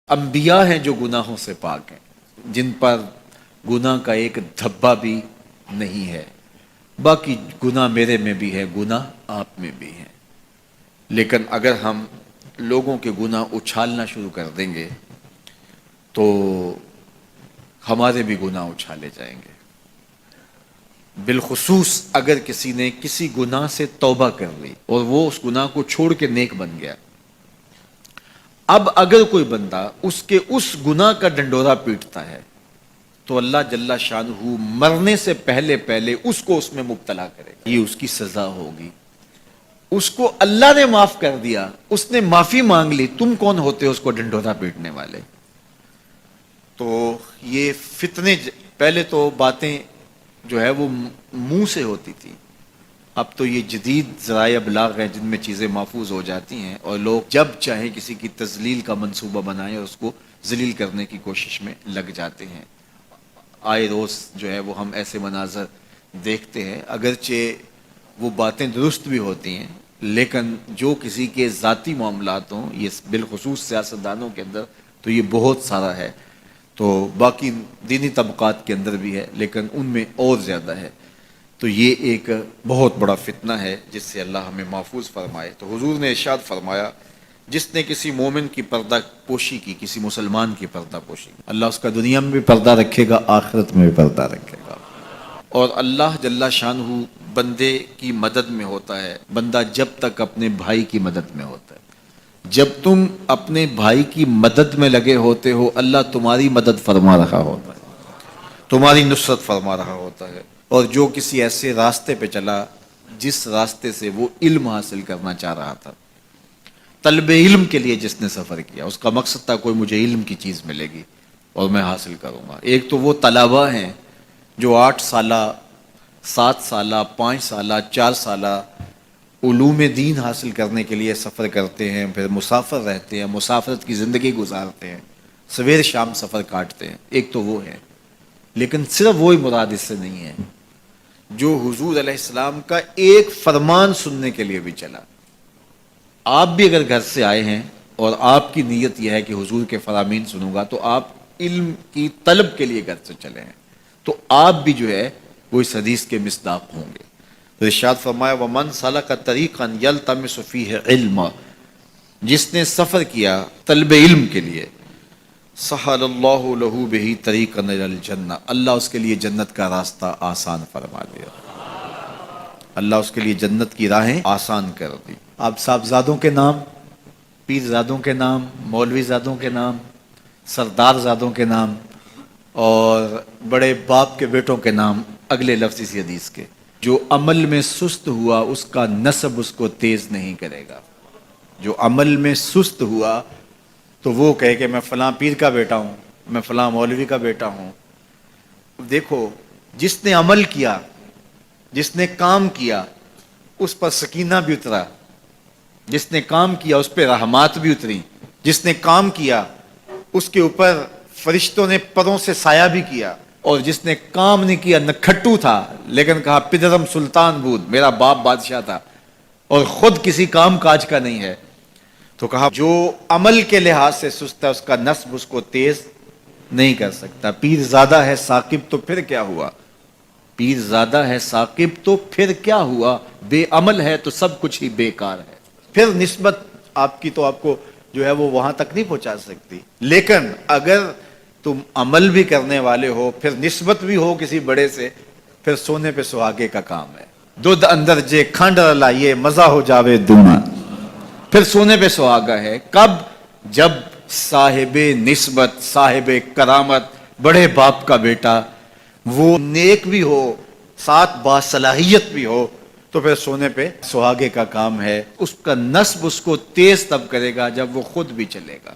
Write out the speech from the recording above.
انبیاء ہیں جو گناہوں سے پاک ہیں، جن پر گناہ کا ایک دھبا بھی نہیں ہے۔ باقی گناہ میرے میں بھی ہے، گناہ آپ میں بھی ہیں، لیکن اگر ہم لوگوں کے گناہ اچھالنا شروع کر دیں گے تو ہمارے بھی گناہ اچھالے جائیں گے۔ بالخصوص اگر کسی نے کسی گناہ سے توبہ کر لی اور وہ اس گناہ کو چھوڑ کے نیک بن گیا، اب اگر کوئی بندہ اس کے اس گناہ کا ڈنڈورا پیٹتا ہے تو اللہ جل شانہ مرنے سے پہلے اس کو اس میں مبتلا کرے گا، یہ اس کی سزا ہوگی۔ اس کو اللہ نے معاف کر دیا، اس نے معافی مانگ لی، تم کون ہوتے ہو اس کو ڈنڈورا پیٹنے والے؟ تو یہ فتنے پہلے تو باتیں جو ہے وہ منہ سے ہوتی تھی، اب تو یہ جدید ذرائع ابلاغ ہیں جن میں چیزیں محفوظ ہو جاتی ہیں اور لوگ جب چاہیں کسی کی تذلیل کا منصوبہ بنائیں اور اس کو ذلیل کرنے کی کوشش میں لگ جاتے ہیں۔ آئے روز جو ہے وہ ہم ایسے مناظر دیکھتے ہیں، اگرچہ وہ باتیں درست بھی ہوتی ہیں، لیکن جو کسی کے ذاتی معاملات ہوں، یہ بالخصوص سیاستدانوں کے اندر تو یہ بہت سارا ہے، تو باقی دینی طبقات کے اندر بھی ہے لیکن ان میں اور زیادہ ہے۔ تو یہ ایک بہت بڑا فتنہ ہے جس سے اللہ ہمیں محفوظ فرمائے۔ تو حضور نے ارشاد فرمایا، جس نے کسی مومن کی پردہ پوشی کی، کسی مسلمان کی پردہ پوشی کی، اللہ اس کا دنیا میں بھی پردہ رکھے گا، آخرت میں بھی پردہ رکھے گا۔ اور اللہ جل شانہ بندے کی مدد میں ہوتا ہے، بندہ جب تک اپنے بھائی کی مدد میں ہوتا ہے۔ جب تم اپنے بھائی کی مدد میں لگے ہوتے ہو، اللہ تمہاری مدد فرما رہا ہوتا ہے، تمہاری نصرت فرما رہا ہوتا ہے۔ اور جو کسی ایسے راستے پہ چلا جس راستے سے وہ علم حاصل کرنا چاہ رہا تھا، طلب علم کے لیے جس نے سفر کیا، اس کا مقصد تھا کوئی مجھے علم کی چیز ملے گی اور میں حاصل کروں گا۔ ایک تو وہ طلباء ہیں جو 8 سالہ، 7 سالہ، 5 سالہ، 4 سالہ علوم دین حاصل کرنے کے لیے سفر کرتے ہیں، پھر مسافر رہتے ہیں، مسافرت کی زندگی گزارتے ہیں، سویر شام سفر کاٹتے ہیں، ایک تو وہ ہے۔ لیکن صرف وہی مراد اس سے نہیں ہے جو حضور علیہ السلام کا ایک فرمان سننے کے لیے بھی چلا۔ آپ بھی اگر گھر سے آئے ہیں اور آپ کی نیت یہ ہے کہ حضور کے فرامین سنوں گا، تو آپ علم کی طلب کے لیے گھر سے چلے ہیں، تو آپ بھی جو ہے وہ اس حدیث کے مصداق ہوں گے۔ تو ارشاد فرمایا، وَمَنْ سَلَكَ طَرِيقًا يَلْتَمِسُ فِيهِ عِلْمًا، جس نے سفر کیا طلب علم کے لیے، سہل اللہ لہ بہ طریقا الی الجنہ، اللہ اس کے لیے جنت کا راستہ آسان فرما دیا، اللہ اس کے لیے جنت کی راہیں آسان کر دی۔ آپ صاحبزادوں کے نام، پیر زادوں کے نام، مولوی زادوں کے نام، سردار زادوں کے نام اور بڑے باپ کے بیٹوں کے نام اگلے لفظ اسی حدیث کے، جو عمل میں سست ہوا اس کا نسب اس کو تیز نہیں کرے گا۔ جو عمل میں سست ہوا تو وہ کہے کہ میں فلاں پیر کا بیٹا ہوں، میں فلاں مولوی کا بیٹا ہوں۔ دیکھو، جس نے عمل کیا، جس نے کام کیا، اس پر سکینہ بھی اترا، جس نے کام کیا اس پہ رحمات بھی اتری، جس نے کام کیا اس کے اوپر فرشتوں نے پروں سے سایہ بھی کیا، اور جس نے کام نہیں کیا، نہ کھٹو تھا لیکن کہا پدرم سلطان بود، میرا باپ بادشاہ تھا اور خود کسی کام کاج کا نہیں ہے، تو کہا جو عمل کے لحاظ سے سست ہے اس کا نسب اس کو تیز نہیں کر سکتا۔ پیر زادہ ہے ثاقب تو پھر کیا ہوا، پیر زادہ ہے ثاقب تو پھر کیا ہوا، بے عمل ہے تو سب کچھ ہی بیکار ہے۔ پھر نسبت آپ کی تو آپ کو جو ہے وہ وہاں تک نہیں پہنچا سکتی، لیکن اگر تم عمل بھی کرنے والے ہو، پھر نسبت بھی ہو کسی بڑے سے، پھر سونے پہ سہاگے کا کام ہے۔ دودھ اندر جے کھانڈ لائیے مزہ ہو جاوے دونا، پھر سونے پہ سہاگا ہے۔ کب؟ جب صاحب نسبت، صاحب کرامت، بڑے باپ کا بیٹا وہ نیک بھی ہو، ساتھ باصلاحیت بھی ہو، تو پھر سونے پہ سہاگے کا کام ہے۔ اس کا نسب اس کو تیز تب کرے گا جب وہ خود بھی چلے گا۔